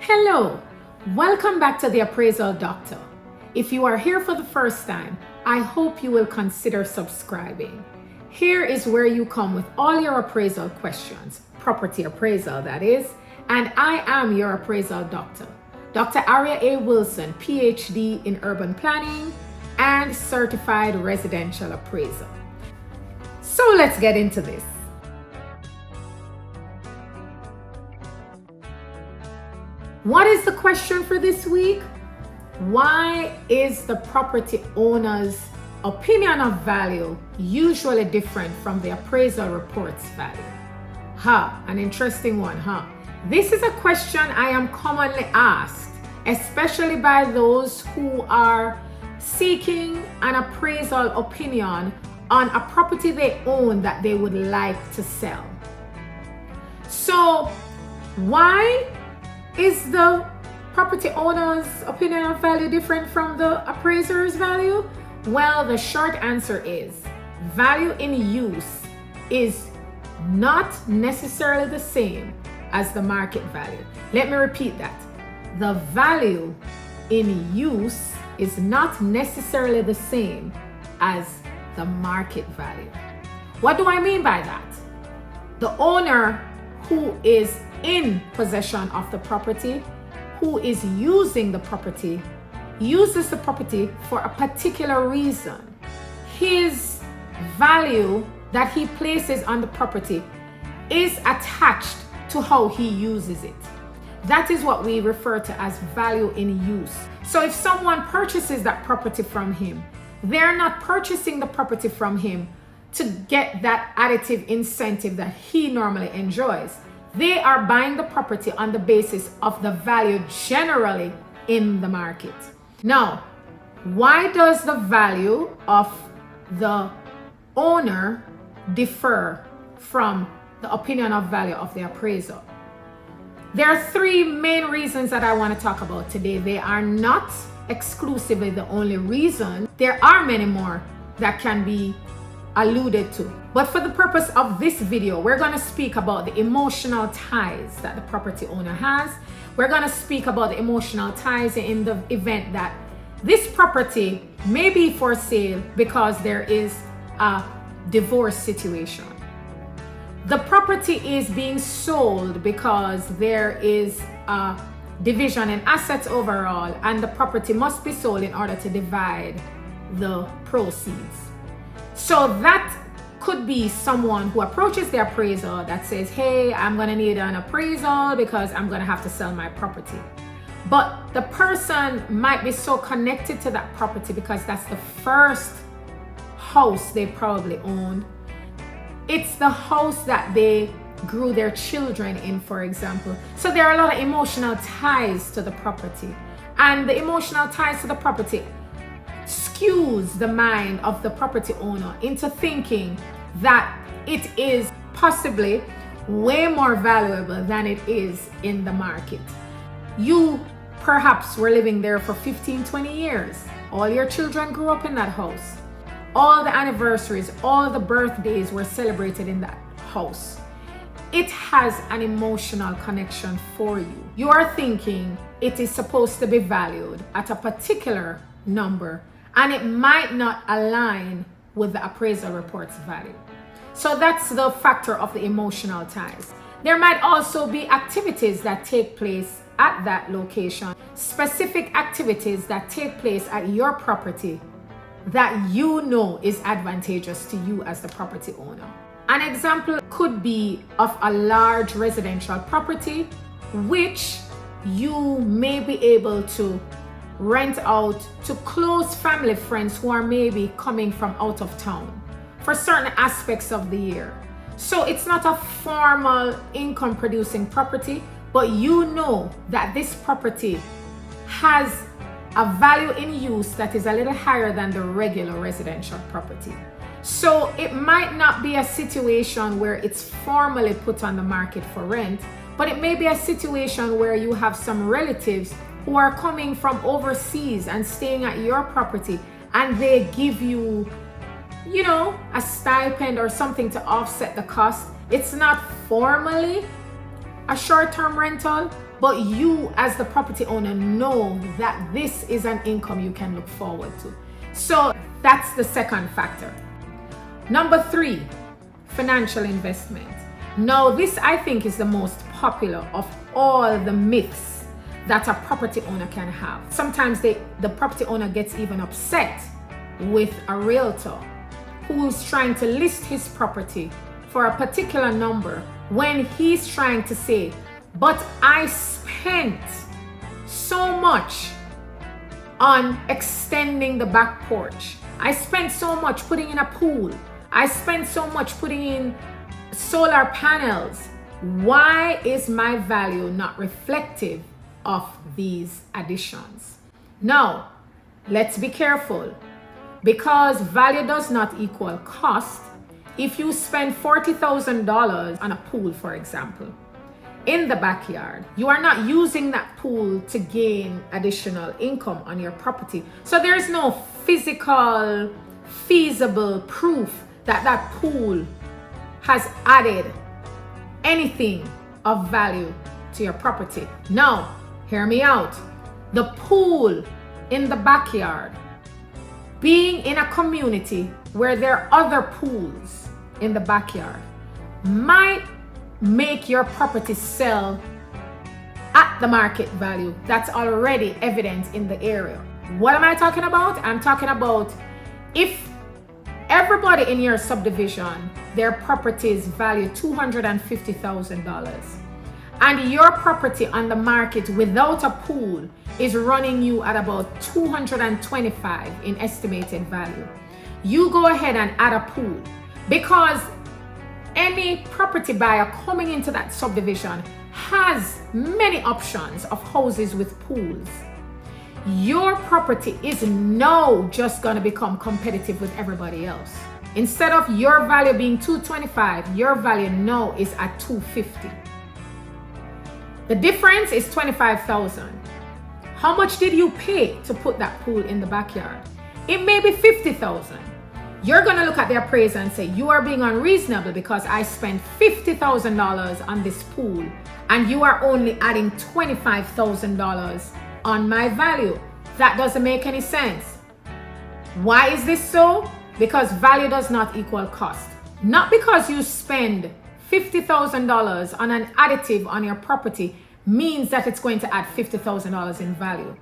Hello, welcome back to the Appraisal Doctor. If you are here for the first time, I hope you will consider subscribing. Here is where you come with all your appraisal questions, property appraisal that is, and I am your Appraisal Doctor, Dr. Aria A. Wilson, PhD in Urban Planning and Certified Residential Appraiser. So let's get into this. What is the question for this week? Why is the property owner's opinion of value usually different from the appraisal report's value? An interesting one, This is a question I am commonly asked, especially by those who are seeking an appraisal opinion on a property they own that they would like to sell. So, why is the property owner's opinion of value different from the appraiser's value? Well, the short answer is value in use is not necessarily the same as the market value. Let me repeat that. The value in use is not necessarily the same as the market value. What do I mean by that? The owner who is in possession of the property, who is using the property, uses the property for a particular reason. His value that he places on the property is attached to how he uses it. That is what we refer to as value in use. So if someone purchases that property from him, they're not purchasing the property from him to get that additive incentive that he normally enjoys. They are buying the property on the basis of the value generally in the market. Now, why does the value of the owner differ from the opinion of value of the appraiser? There are three main reasons that I want to talk about today. They are not exclusively the only reason. There are many more that can be alluded to. But for the purpose of this video, we're going to speak about the emotional ties that the property owner has. We're going to speak about the emotional ties in the event that this property may be for sale because there is a divorce situation. The property is being sold because there is a division in assets overall, and the property must be sold in order to divide the proceeds. So that could be someone who approaches the appraiser that says, hey, I'm going to need an appraisal because I'm going to have to sell my property. But the person might be so connected to that property because that's the first house they probably owned. It's the house that they grew their children in, for example. So there are a lot of emotional ties to the property. And the emotional ties to the property skews the mind of the property owner into thinking that it is possibly way more valuable than it is in the market. You perhaps were living there for 15, 20 years. All your children grew up in that house. All the anniversaries, all the birthdays were celebrated in that house. It has an emotional connection for you. You are thinking it is supposed to be valued at a particular number, and it might not align with the appraisal report's value. So that's the factor of the emotional ties. There might also be activities that take place at that location, specific activities that take place at your property that you know is advantageous to you as the property owner. An example could be of a large residential property which you may be able to rent out to close family friends who are maybe coming from out of town for certain aspects of the year. So it's not a formal income producing property, but you know that this property has a value in use that is a little higher than the regular residential property. So it might not be a situation where it's formally put on the market for rent, but it may be a situation where you have some relatives who are coming from overseas and staying at your property, and they give you, a stipend or something to offset the cost. It's not formally a short-term rental, but you as the property owner know that this is an income you can look forward to. So that's the second factor. Number 3, financial investment. Now this I think is the most popular of all the myths that a property owner can have. Sometimes the property owner gets even upset with a realtor who's trying to list his property for a particular number when he's trying to say, but I spent so much on extending the back porch. I spent so much putting in a pool. I spent so much putting in solar panels. Why is my value not reflective of these additions? Now, let's be careful, because value does not equal cost. If you spend $40,000 on a pool, for example, in the backyard, you are not using that pool to gain additional income on your property. So there is no physical, feasible proof that that pool has added anything of value to your property. Now, hear me out. The pool in the backyard, being in a community where there are other pools in the backyard, might make your property sell at the market value that's already evident in the area. What am I talking about? I'm talking about if everybody in your subdivision, their properties value $250,000, and your property on the market without a pool is running you at about $225 in estimated value. You go ahead and add a pool, because any property buyer coming into that subdivision has many options of houses with pools. Your property is now just going to become competitive with everybody else. Instead of your value being $225, your value now is at $250. The difference is $25,000. How much did you pay to put that pool in the backyard? It may be $50,000. You're going to look at the appraiser and say, you are being unreasonable because I spent $50,000 on this pool and you are only adding $25,000 on my value. That doesn't make any sense. Why is this so? Because value does not equal cost. Not because you spend $50,000 on an additive on your property means that it's going to add $50,000 in value.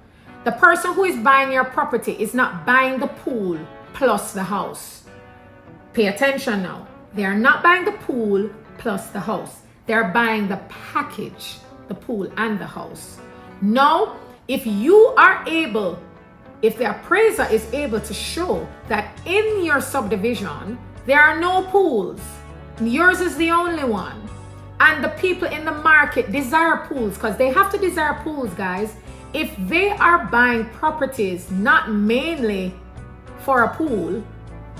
The person who is buying your property is not buying the pool plus the house. Pay attention now. They are not buying the pool plus the house. They are buying the package, the pool and the house. Now, if the appraiser is able to show that in your subdivision, there are no pools, yours is the only one, and the people in the market desire pools, because they have to desire pools, guys. If they are buying properties not mainly for a pool,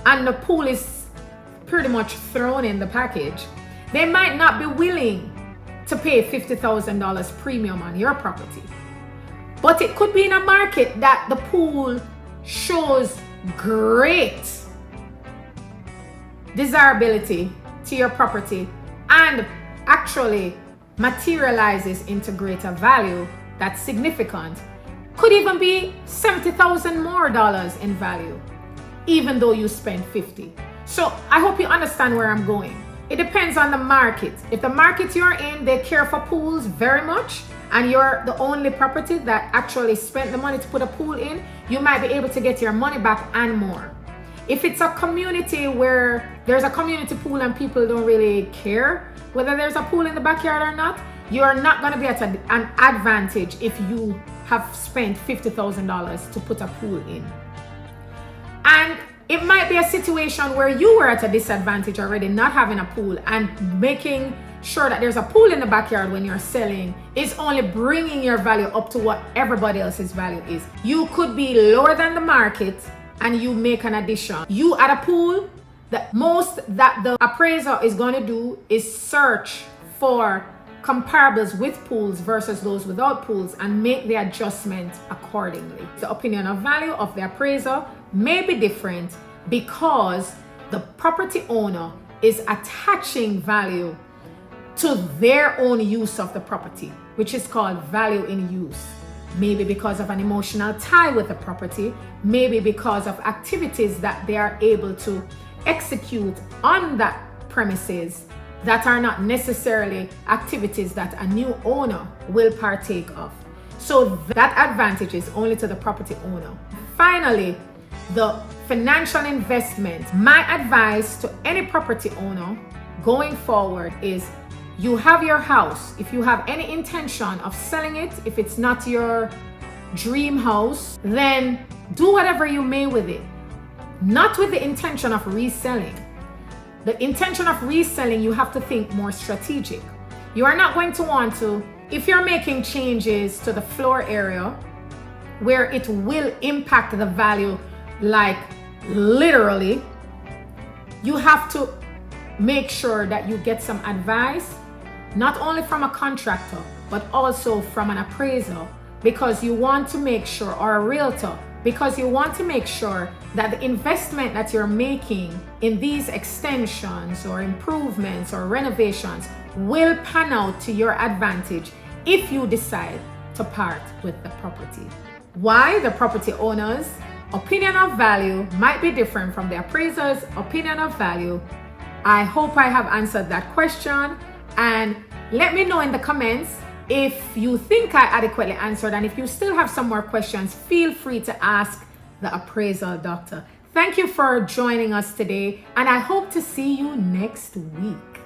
and the pool is pretty much thrown in the package, they might not be willing to pay $50,000 premium on your property. But it could be in a market that the pool shows great desirability to your property and actually materializes into greater value that's significant. Could even be $70,000 more in value, even though you spent $50,000. So I hope you understand where I'm going. It depends on the market. If the market you're in, they care for pools very much, and you're the only property that actually spent the money to put a pool in, you might be able to get your money back and more. If it's a community where there's a community pool and people don't really care whether there's a pool in the backyard or not, you're not going to be at an advantage if you have spent $50,000 to put a pool in. And it might be a situation where you were at a disadvantage already, not having a pool, and making sure that there's a pool in the backyard when you're selling is only bringing your value up to what everybody else's value is. You could be lower than the market and you make an addition. You add a pool, the most that the appraiser is going to do is search for comparables with pools versus those without pools and make the adjustment accordingly. The opinion of value of the appraiser may be different because the property owner is attaching value to their own use of the property, which is called value in use. Maybe because of an emotional tie with the property, maybe because of activities that they are able to execute on that premises that are not necessarily activities that a new owner will partake of. So that advantage is only to the property owner. Finally, the financial investment. My advice to any property owner going forward is you have your house. If you have any intention of selling it, if it's not your dream house, then do whatever you may with it. Not with the intention of reselling. The intention of reselling, you have to think more strategic. You are not going to want to, if you're making changes to the floor area where it will impact the value, like literally, you have to make sure that you get some advice, not only from a contractor, but also from an appraiser, because you want to make sure, or a realtor, because you want to make sure that the investment that you're making in these extensions or improvements or renovations will pan out to your advantage if you decide to part with the property. Why the property owner's opinion of value might be different from the appraiser's opinion of value. I hope I have answered that question, and let me know in the comments if you think I adequately answered, and if you still have some more questions, feel free to ask the Appraisal Doctor. Thank you for joining us today, and I hope to see you next week.